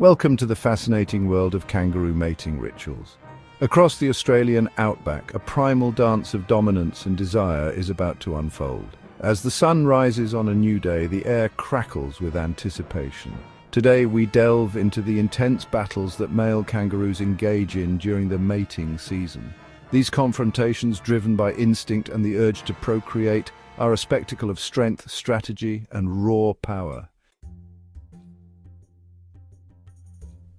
Welcome to the fascinating world of kangaroo mating rituals. Across the Australian outback, a primal dance of dominance and desire is about to unfold. As the sun rises on a new day, the air crackles with anticipation. Today we delve into the intense battles that male kangaroos engage in during the mating season. These confrontations, driven by instinct and the urge to procreate, are a spectacle of strength, strategy, and raw power.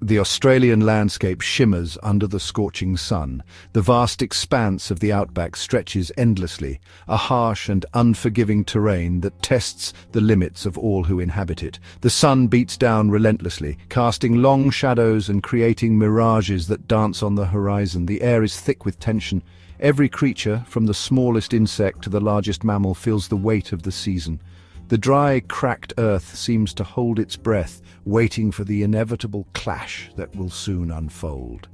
The Australian landscape shimmers under the scorching sun. The vast expanse of the outback stretches endlessly, a harsh and unforgiving terrain that tests the limits of all who inhabit it. The sun beats down relentlessly, casting long shadows and creating mirages that dance on the horizon. The air is thick with tension. Every creature, from the smallest insect to the largest mammal, feels the weight of the season. The dry, cracked earth seems to hold its breath, waiting for the inevitable clash that will soon unfold.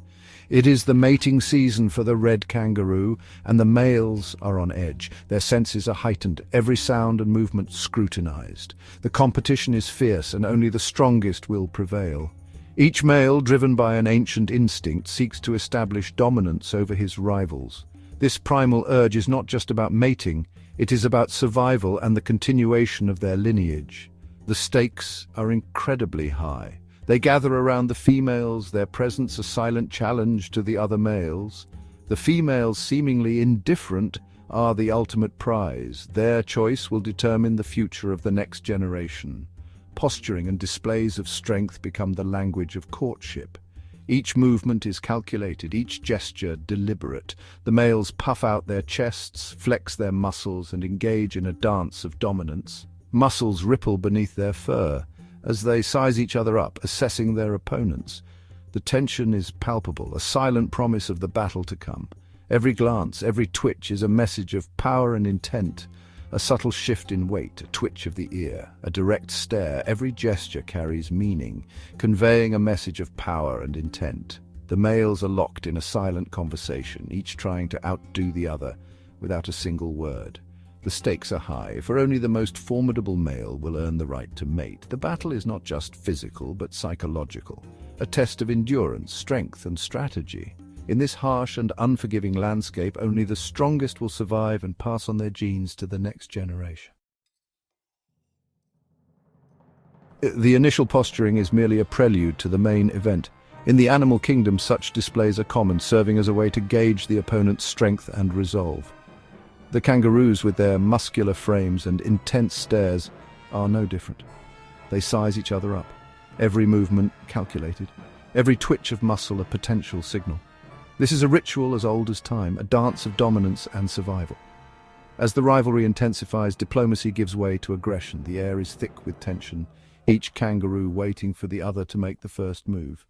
It is the mating season for the red kangaroo, and the males are on edge. Their senses are heightened, every sound and movement scrutinized. The competition is fierce, and only the strongest will prevail. Each male, driven by an ancient instinct, seeks to establish dominance over his rivals. This primal urge is not just about mating, it is about survival and the continuation of their lineage. The stakes are incredibly high. They gather around the females, their presence a silent challenge to the other males. The females, seemingly indifferent, are the ultimate prize. Their choice will determine the future of the next generation. Posturing and displays of strength become the language of courtship. Each movement is calculated, each gesture deliberate. The males puff out their chests, flex their muscles, and engage in a dance of dominance. Muscles ripple beneath their fur as they size each other up, assessing their opponents. The tension is palpable, a silent promise of the battle to come. Every glance, every twitch is a message of power and intent. A subtle shift in weight, a twitch of the ear, a direct stare, every gesture carries meaning, conveying a message of power and intent. The males are locked in a silent conversation, each trying to outdo the other, without a single word. The stakes are high, for only the most formidable male will earn the right to mate. The battle is not just physical, but psychological, a test of endurance, strength, and strategy. In this harsh and unforgiving landscape, only the strongest will survive and pass on their genes to the next generation. The initial posturing is merely a prelude to the main event. In the animal kingdom, such displays are common, serving as a way to gauge the opponent's strength and resolve. The kangaroos, with their muscular frames and intense stares, are no different. They size each other up, every movement calculated, every twitch of muscle a potential signal. This is a ritual as old as time, a dance of dominance and survival. As the rivalry intensifies, diplomacy gives way to aggression. The air is thick with tension, each kangaroo waiting for the other to make the first move.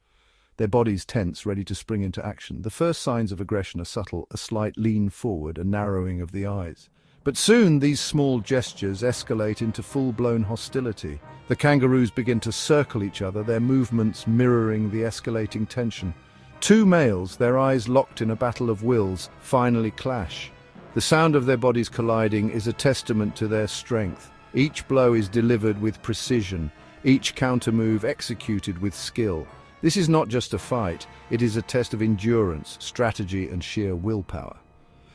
Their bodies tense, ready to spring into action. The first signs of aggression are subtle, a slight lean forward, a narrowing of the eyes. But soon these small gestures escalate into full-blown hostility. The kangaroos begin to circle each other, their movements mirroring the escalating tension. Two males, their eyes locked in a battle of wills, finally clash. The sound of their bodies colliding is a testament to their strength. Each blow is delivered with precision, each counter-move executed with skill. This is not just a fight, it is a test of endurance, strategy, and sheer willpower.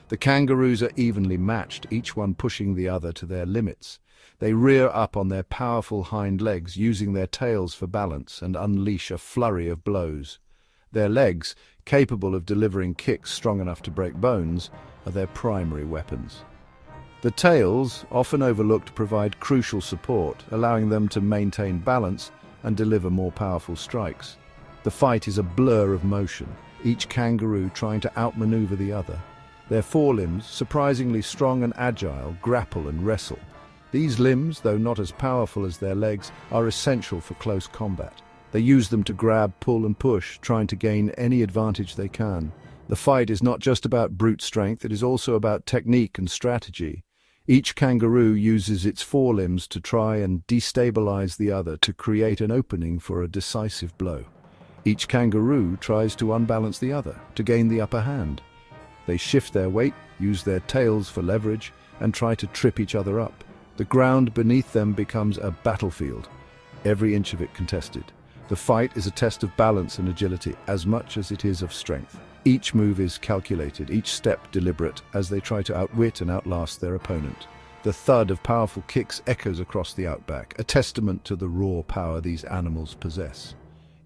The kangaroos are evenly matched, each one pushing the other to their limits. They rear up on their powerful hind legs, using their tails for balance, and unleash a flurry of blows. Their legs, capable of delivering kicks strong enough to break bones, are their primary weapons. The tails, often overlooked, provide crucial support, allowing them to maintain balance and deliver more powerful strikes. The fight is a blur of motion, each kangaroo trying to outmaneuver the other. Their forelimbs, surprisingly strong and agile, grapple and wrestle. These limbs, though not as powerful as their legs, are essential for close combat. They use them to grab, pull and push, trying to gain any advantage they can. The fight is not just about brute strength, it is also about technique and strategy. Each kangaroo uses its forelimbs to try and destabilize the other, to create an opening for a decisive blow. Each kangaroo tries to unbalance the other, to gain the upper hand. They shift their weight, use their tails for leverage, and try to trip each other up. The ground beneath them becomes a battlefield, every inch of it contested. The fight is a test of balance and agility as much as it is of strength. Each move is calculated, each step deliberate, as they try to outwit and outlast their opponent. The thud of powerful kicks echoes across the outback, a testament to the raw power these animals possess.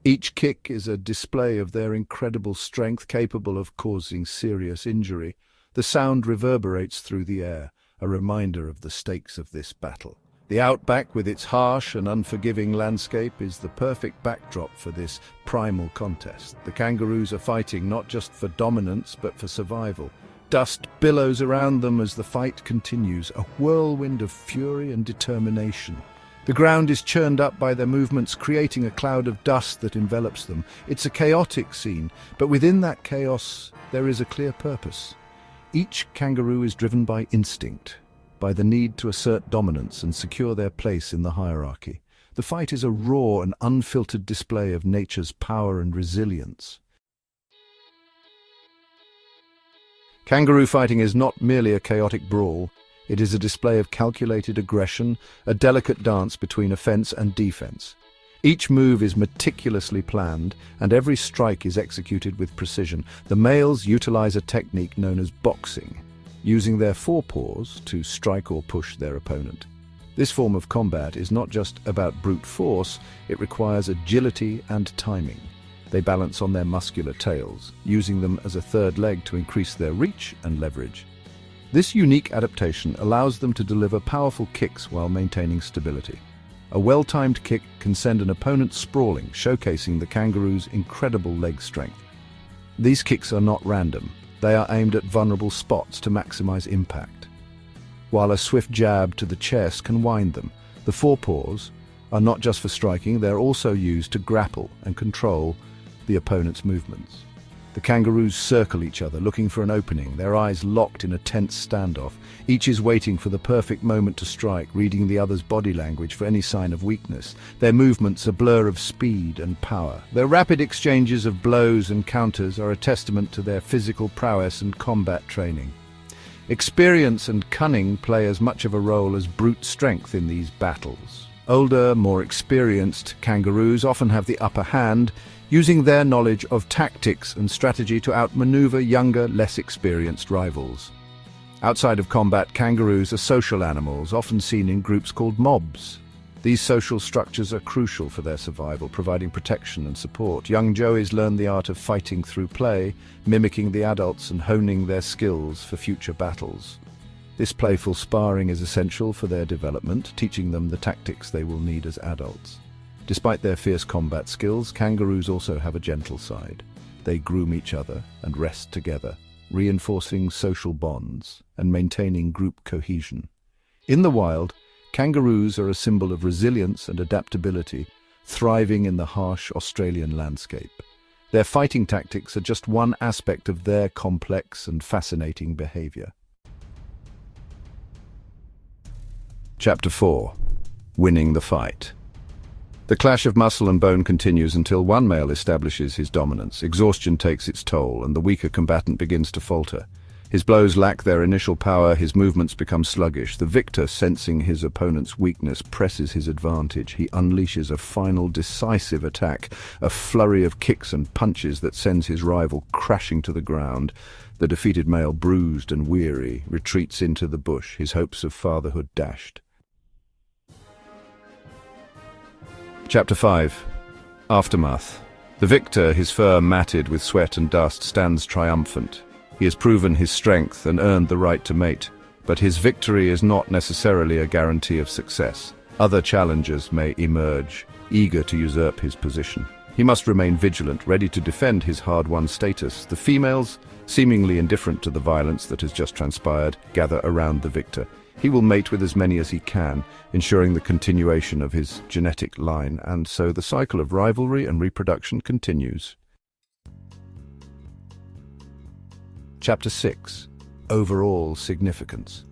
Each kick is a display of their incredible strength, capable of causing serious injury. The sound reverberates through the air, a reminder of the stakes of this battle. The outback, with its harsh and unforgiving landscape, is the perfect backdrop for this primal contest. The kangaroos are fighting not just for dominance, but for survival. Dust billows around them as the fight continues, a whirlwind of fury and determination. The ground is churned up by their movements, creating a cloud of dust that envelops them. It's a chaotic scene, but within that chaos, there is a clear purpose. Each kangaroo is driven by instinct, by the need to assert dominance and secure their place in the hierarchy. The fight is a raw and unfiltered display of nature's power and resilience. Kangaroo fighting is not merely a chaotic brawl. It is a display of calculated aggression, a delicate dance between offense and defense. Each move is meticulously planned, and every strike is executed with precision. The males utilize a technique known as boxing, using their forepaws to strike or push their opponent. This form of combat is not just about brute force, it requires agility and timing. They balance on their muscular tails, using them as a third leg to increase their reach and leverage. This unique adaptation allows them to deliver powerful kicks while maintaining stability. A well-timed kick can send an opponent sprawling, showcasing the kangaroo's incredible leg strength. These kicks are not random. They are aimed at vulnerable spots to maximize impact, while a swift jab to the chest can wind them. The forepaws are not just for striking, they're also used to grapple and control the opponent's movements. The kangaroos circle each other, looking for an opening, their eyes locked in a tense standoff. Each is waiting for the perfect moment to strike, reading the other's body language for any sign of weakness. Their movements a blur of speed and power. Their rapid exchanges of blows and counters are a testament to their physical prowess and combat training. Experience and cunning play as much of a role as brute strength in these battles. Older, more experienced kangaroos often have the upper hand, using their knowledge of tactics and strategy to outmaneuver younger, less experienced rivals. Outside of combat, kangaroos are social animals, often seen in groups called mobs. These social structures are crucial for their survival, providing protection and support. Young joeys learn the art of fighting through play, mimicking the adults and honing their skills for future battles. This playful sparring is essential for their development, teaching them the tactics they will need as adults. Despite their fierce combat skills, kangaroos also have a gentle side. They groom each other and rest together, reinforcing social bonds and maintaining group cohesion. In the wild, kangaroos are a symbol of resilience and adaptability, thriving in the harsh Australian landscape. Their fighting tactics are just one aspect of their complex and fascinating behavior. Chapter 4. Winning the fight. The clash of muscle and bone continues until one male establishes his dominance. Exhaustion takes its toll, and the weaker combatant begins to falter. His blows lack their initial power, his movements become sluggish. The victor, sensing his opponent's weakness, presses his advantage. He unleashes a final decisive attack, a flurry of kicks and punches that sends his rival crashing to the ground. The defeated male, bruised and weary, retreats into the bush, his hopes of fatherhood dashed. Chapter 5. Aftermath. The victor, his fur matted with sweat and dust, stands triumphant. He has proven his strength and earned the right to mate, but his victory is not necessarily a guarantee of success. Other challengers may emerge, eager to usurp his position. He must remain vigilant, ready to defend his hard-won status. The females, seemingly indifferent to the violence that has just transpired, gather around the victor. He will mate with as many as he can, ensuring the continuation of his genetic line, and so the cycle of rivalry and reproduction continues. Chapter 6. Overall significance.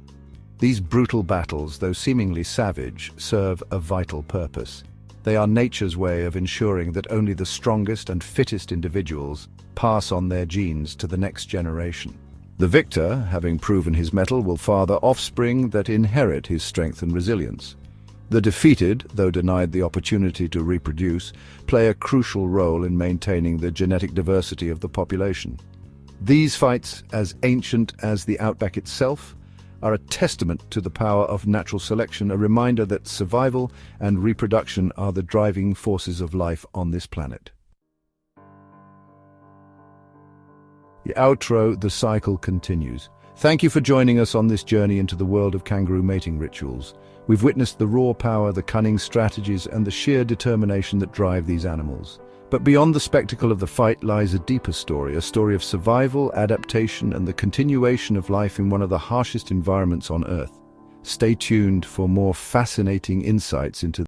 These brutal battles, though seemingly savage, serve a vital purpose. They are nature's way of ensuring that only the strongest and fittest individuals pass on their genes to the next generation. The victor, having proven his mettle, will father offspring that inherit his strength and resilience. The defeated, though denied the opportunity to reproduce, play a crucial role in maintaining the genetic diversity of the population. These fights, as ancient as the outback itself, are a testament to the power of natural selection, a reminder that survival and reproduction are the driving forces of life on this planet. The outro, the cycle continues. Thank you for joining us on this journey into the world of kangaroo mating rituals. We've witnessed the raw power, the cunning strategies, and the sheer determination that drive these animals. But beyond the spectacle of the fight lies a deeper story, a story of survival, adaptation, and the continuation of life in one of the harshest environments on Earth. Stay tuned for more fascinating insights into